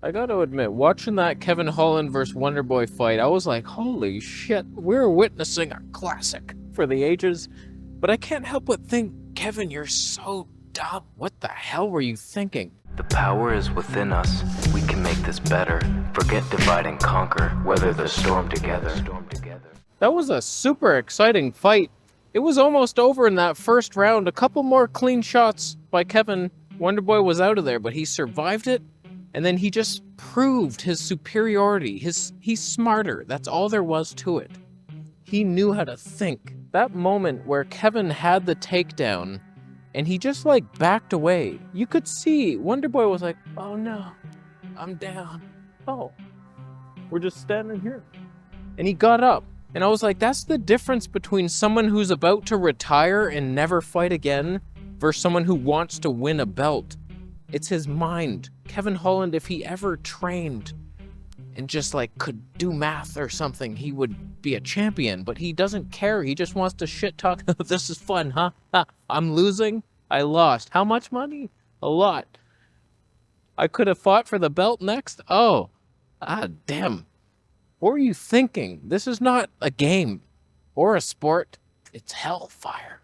I gotta admit, watching that Kevin Holland versus Wonderboy fight, I was like, holy shit, we're witnessing a classic for the ages. But I can't help but think, Kevin, you're so dumb. What the hell were you thinking? The power is within us. We can make this better. Forget divide and conquer. Weather the storm together. That was a super exciting fight. It was almost over in that first round. A couple more clean shots by Kevin. Wonderboy was out of there, but he survived it. And then he just proved his superiority. He's smarter. That's all there was to it. He knew how to think. That moment where Kevin had the takedown and he just like backed away. You could see Wonderboy was like, oh no, I'm down. Oh, we're just standing here. And he got up. And I was like, that's the difference between someone who's about to retire and never fight again versus someone who wants to win a belt. It's his mind. Kevin Holland, if he ever trained and just like could do math or something, he would be a champion, but he doesn't care. He just wants to shit talk. This is fun, huh? I'm losing. I lost. How much money? A lot. I could have fought for the belt next. Oh, damn. What were you thinking? This is not a game or a sport. It's hellfire.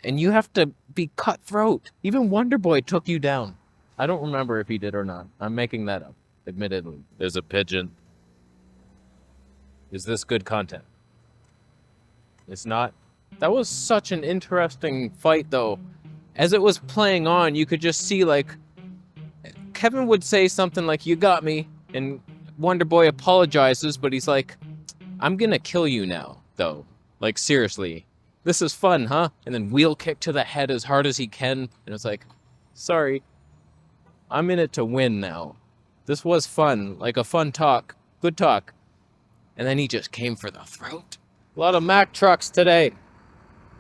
And you have to be cutthroat. Even Wonderboy took you down. I don't remember if he did or not. I'm making that up, admittedly. There's a pigeon. Is this good content? It's not. That was such an interesting fight, though. As it was playing on, you could just see, like, Kevin would say something like, you got me, and Wonderboy apologizes, but he's like, I'm gonna kill you now, though. Like, seriously. This is fun, huh? And then wheel kick to the head as hard as he can. And it's like, sorry. I'm in it to win now. This was fun. Like a fun talk. Good talk. And then he just came for the throat. A lot of Mack trucks today.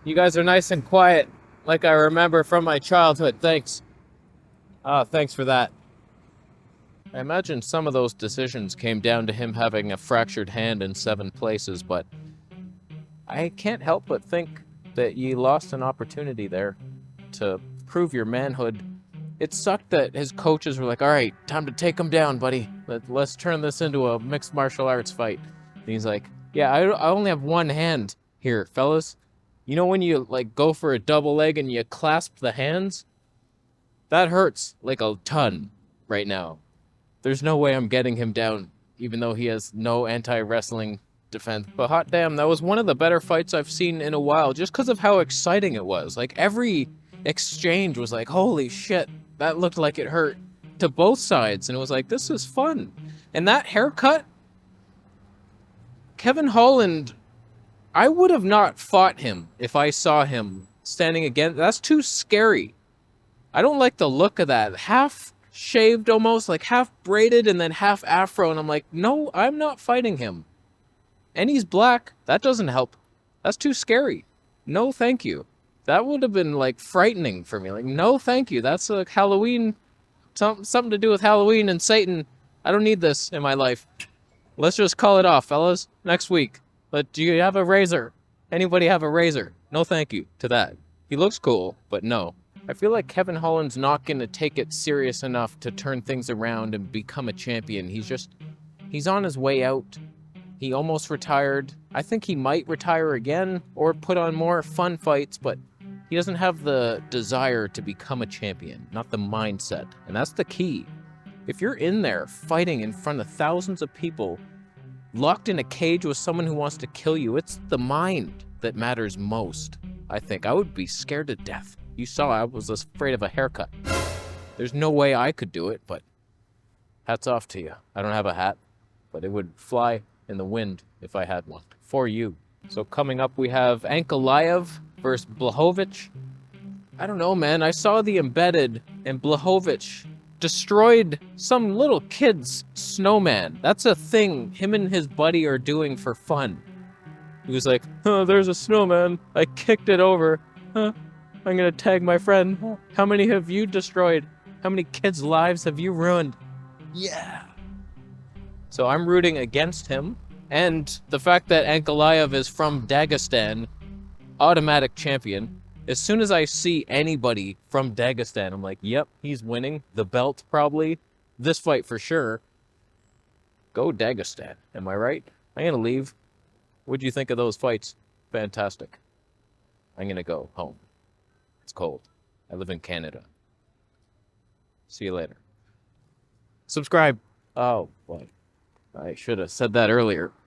You guys are nice and quiet. Like I remember from my childhood. Thanks. Thanks for that. I imagine some of those decisions came down to him having a fractured hand in 7 places, but I can't help but think that you lost an opportunity there to prove your manhood. It sucked that his coaches were like, all right, time to take him down, buddy. Let's turn this into a mixed martial arts fight. And he's like, yeah, I only have one hand here, fellas. You know when you like go for a double leg and you clasp the hands? That hurts like a ton right now. There's no way I'm getting him down, even though he has no anti-wrestling defense. But hot damn, that was one of the better fights I've seen in a while, just because of how exciting it was. Like, every exchange was like, holy shit, that looked like it hurt to both sides. And it was like, this is fun. And that haircut, Kevin Holland, I would have not fought him if I saw him standing again. That's too scary. I don't like the look of that. Half shaved almost, like half braided and then half afro. And I'm like, no, I'm not fighting him. And he's black. That doesn't help. That's too scary. No, thank you. That would have been like frightening for me. Like, no, thank you. That's like Halloween, something to do with Halloween and Satan. I don't need this in my life. Let's just call it off, fellas. Next week. But do you have a razor? Anybody have a razor? No, thank you to that. He looks cool, but no. I feel like Kevin Holland's not going to take it serious enough to turn things around and become a champion. He's on his way out. He almost retired. I think he might retire again or put on more fun fights, but he doesn't have the desire to become a champion, not the mindset. And that's the key. If you're in there fighting in front of thousands of people, locked in a cage with someone who wants to kill you, it's the mind that matters most, I think. I would be scared to death. You saw I was afraid of a haircut. There's no way I could do it, but hats off to you. I don't have a hat, but it would fly in the wind if I had one. For you. So coming up, we have Ankalaev versus Blachowicz. I don't know, man. I saw the embedded, and Blachowicz destroyed some little kid's snowman. That's a thing him and his buddy are doing for fun. He was like, oh, there's a snowman. I kicked it over. I'm gonna tag my friend. How many have you destroyed? How many kids' lives have you ruined? Yeah. So I'm rooting against him. And the fact that Ankalaev is from Dagestan, automatic champion. As soon as I see anybody from Dagestan, I'm like, yep, he's winning. The belt, probably. this fight for sure. Go Dagestan. Am I right? I'm going to leave. What'd you think of those fights? Fantastic. I'm going to go home. It's cold. I live in Canada. See you later. Subscribe. Oh, boy. I should have said that earlier.